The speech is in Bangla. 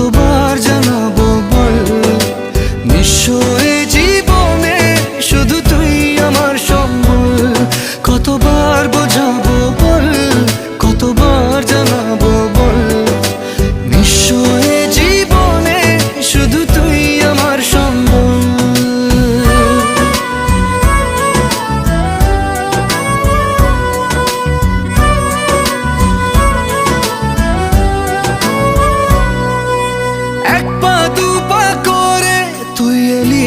কতবার জানাবো বল, নিঃস্ব এ জীবনে শুধু তুই আমার সম্বল। কতবার বোঝাবো বল, কতবার জানাবো বল, নিঃস্ব এ জীবনে শুধু তুই আমার সম্বল। এক পা দু পা করে তুই এলি